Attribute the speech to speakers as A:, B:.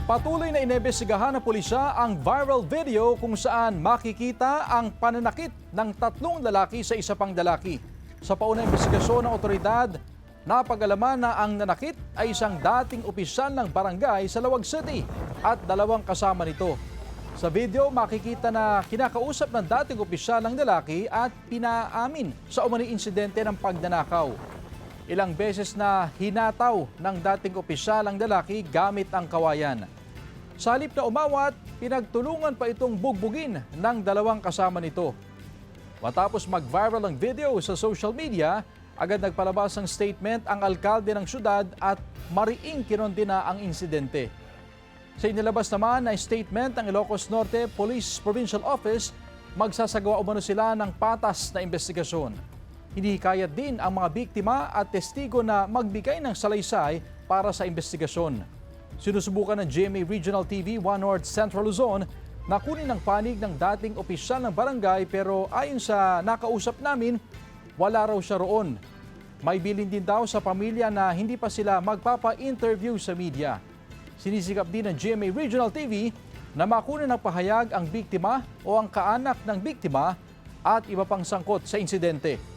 A: Patuloy na inebestigahan ng pulisya ang viral video kung saan makikita ang pananakit ng tatlong lalaki sa isa pang lalaki. Sa paunang investigasyon ng otoridad, napag-alaman na ang nanakit ay isang dating opisyal ng barangay sa Lawag City at dalawang kasama nito. Sa video, makikita na kinakausap ng dating opisyal ng lalaki at pinaamin sa umano'y insidente ng pagnanakaw. Ilang beses na hinataw ng dating opisyal ang lalaki gamit ang kawayan. Sa halip na umawat, pinagtulungan pa itong bugbugin ng dalawang kasama nito. Matapos mag-viral ang video sa social media, agad nagpalabas ng statement ang alkalde ng syudad at mariing kinondena ang insidente. Sa inilabas naman na statement ng Ilocos Norte Police Provincial Office, magsasagawa umano sila ng patas na investigasyon. Hinihikayat din ang mga biktima at testigo na magbigay ng salaysay para sa investigasyon. Sinusubukan ng GMA Regional TV 1 North Central Luzon na kunin ang panig ng dating opisyal ng barangay pero ayon sa nakausap namin, wala raw siya roon. May bilin din daw sa pamilya na hindi pa sila magpapa-interview sa media. Sinisikap din ng GMA Regional TV na makunin ng pahayag ang biktima o ang kaanak ng biktima at iba pang sangkot sa insidente.